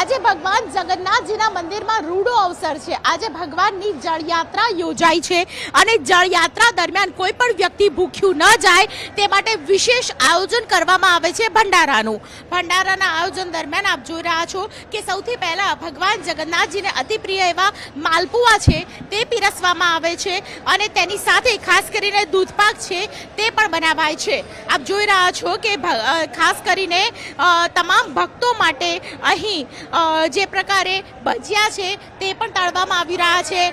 આજે ભગવાન જગન્નાથજીના મંદિરમાં રૂડો અવસર છે। આજે ભગવાનની જળયાત્રા યોજાઈ છે અને જળયાત્રા દરમિયાન કોઈ પણ વ્યક્તિ ભૂખ્યું ન જાય તે માટે વિશેષ આયોજન કરવામાં આવે છે ભંડારાના આયોજન દરમિયાન આપ જોઈ રહ્યા છો કે સૌથી પહેલા ભગવાન જગન્નાથજીને અતિ પ્રિય એવા માલપુઆ છે તે પીરસવામાં આવે છે અને તેની સાથે ખાસ કરીને દૂધપાક છે તે પણ બનાવાય છે। આપ જોઈ રહ્યા છો કે ખાસ કરીને તમામ ભક્તો માટે અહીં જે પ્રકારે ભજીયા છે તે પણ તળવામાં આવી રહ્યા છે।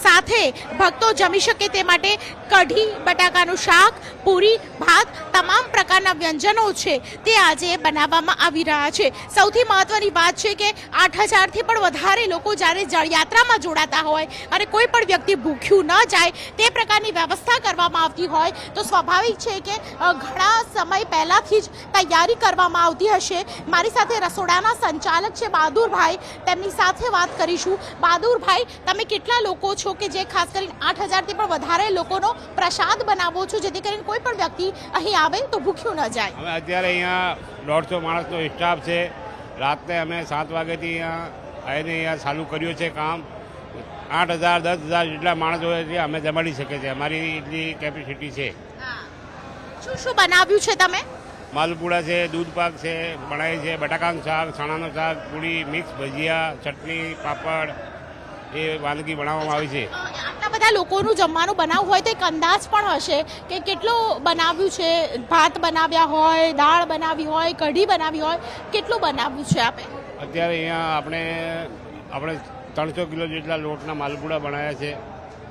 સાથે ભક્તો જમી શકે તે માટે કઢી બટાકાનું શાક પૂરી ભાત તમામ પ્રકારના વ્યંજનો છે તે આજે બનાવવામાં આવી રહ્યા છે। સૌથી મહત્વની વાત છે કે 8,000થી પણ વધારે લોકો જ્યારે જળયાત્રામાં જોડાતા હોય અને કોઈ પણ વ્યક્તિ ભૂખ્યું ન જાય તે પ્રકારની વ્યવસ્થા કરવામાં આવતી હોય તો સ્વાભાવિક છે કે ઘણા સમય પહેલાથી જ તૈયારી કરવામાં આવતી હશે। મારી સાથે રસોડાના સંચાલક છે બહાદુરભાઈ, તેમની સાથે વાત કરીશું। બહાદુરભાઈ, તમે કેટલા લોકો છો કે જે ખાસ કરીને 8,000થી પણ વધારે લોકોનો પ્રસાદ બનાવો છો જેથી કરીને કોઈ પણ વ્યક્તિ અહીં આવે તો ભૂખ્યું ન જાય? અમે અત્યારે અહીંયા 150 માણસનો સ્ટાફ છે। રાત્રે અમે 7 વાગ્યાથી અહીંયા ચાલુ કર્યું છે કામ। 8,000 10,000 જેટલા માણસો હોય છે અમે જમાડી શકીએ છીએ, અમારી એટલી કેપેસિટી છે। શું શું બનાવ્યું છે તમે? માલપુડા છે, દૂધપાક છે, બનાવી છે, બટાકાનું શાક, ચણાનું શાક, પૂરી, મિક્સ ભજીયા, ચટણી, પાપડ એ વાનગી બનાવવામાં આવી છે। આટલા બધા લોકોનું જમવાનું બનાવવું હોય તો એક અંદાજ પણ હશે કે કેટલું બનાવ્યું છે? ભાત બનાવ્યા હોય, દાળ બનાવી હોય, કઢી બનાવી હોય, કેટલું બનાવ્યું છે આપે? અત્યારે અહીંયા આપણે 300 કિલો જેટલા લોટના માલપુડા બનાવ્યા છે।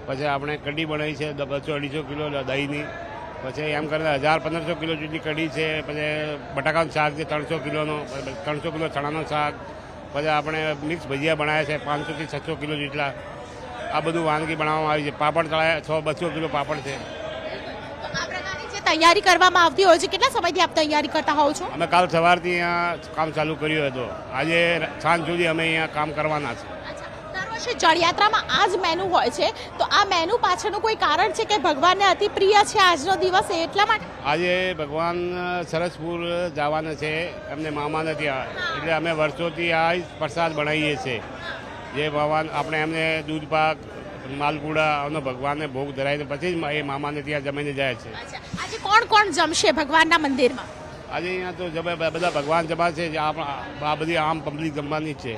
પછી આપણે કઢી બનાવી છે 200-250 કિલો દહીંની। પછી એમ કરીને 1,000-1,500 કિલો જેટલી કઢી છે। પછી બટાકાનું શાક છે 300 કિલોનો, 300 કિલો ચણાનું શાક। પછી આપણે મિક્સ ભજીયા બનાવ્યા છે 500થી 600 કિલો જેટલા। આ બધું વાનગી બનાવવામાં આવી છે। પાપડ તળાયા 200 કિલો પાપડ છે। આ પ્રકારની જે તૈયારી કરવામાં આવતી હોય છે, કેટલા સમયથી આપ તૈયારી કરતા હોવ છો? અમે કાલ સવારથી અહીંયા કામ ચાલુ કર્યું હતું। આજે સાંજ સુધી અમે અહીંયા કામ કરવાના છે। જળયાત્રામાં આ જ મેનુ હોય છે તો આ મેનુ પાછળનું કોઈ કારણ છે કે ભગવાનને અતિ પ્રિય છે આજનો દિવસ એટલા માટે? આજે ભગવાન સરસપુર જવાના છે એમને મામાને ત્યાં, એટલે અમે વર્ષોથી આ પ્રસાદ બનાવીએ છીએ। જે ભગવાન આપણે એમને દૂધપાક માલપુડા અને ભગવાનને ભોગ ધરાવીને પછી જ એ મામાને ત્યાં જમીને જાય છે। આજે કોણ કોણ જમશે ભગવાનના મંદિરમાં? આજે અહીંયા તો બધા ભગવાન જમાશે, આ બધી આમ પબ્લિક જમવાની જ છે।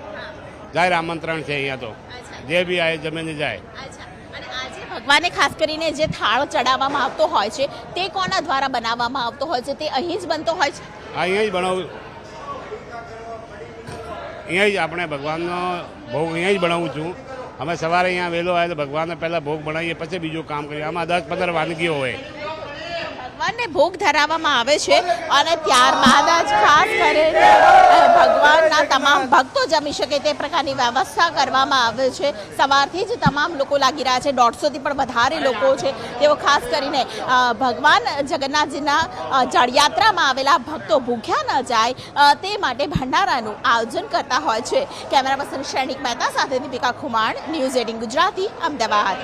જાહેર આમંત્રણ છે અહીંયા તો, જે બી આવે જમીને જાય। અને આજે ભગવાનને ખાસ કરીને જે થાળ ચડાવવામાં આવતો હોય છે તે કોના દ્વારા બનાવવામાં આવતો હોય છે? તે અહીં જ બનતો હોય છે? અહીંયા જ બનાવું, અહીંયા જ આપણે ભગવાનનો ભોગ અહીંયા જ બનાવું છું। અમે સવારે અહીંયા વહેલો આવે તો ભગવાનને પહેલાં ભોગ બનાવીએ પછી બીજું કામ કરીએ। આમાં 10-15 વાનગીઓ હોય। ભગવાનને ભોગ ધરાવવામાં આવે છે અને ત્યારબાદ જ ખાસ કરીને ભગવાનના તમામ ભક્તો જમી શકે તે પ્રકારની વ્યવસ્થા કરવામાં આવે છે। સવારથી જ તમામ લોકો લાગી રહ્યા છે, 150થી પણ વધારે લોકો છે તેઓ ખાસ કરીને ભગવાન જગન્નાથજીના જળયાત્રામાં આવેલા ભક્તો ભૂખ્યા ન જાય તે માટે ભંડારાનું આયોજન કરતા હોય છે। કેમેરા પર્સન શ્રેણિક મહેતા સાથે દીપિકા ખુમાણ, ન્યૂઝ 18 ગુજરાતી, અમદાવાદ।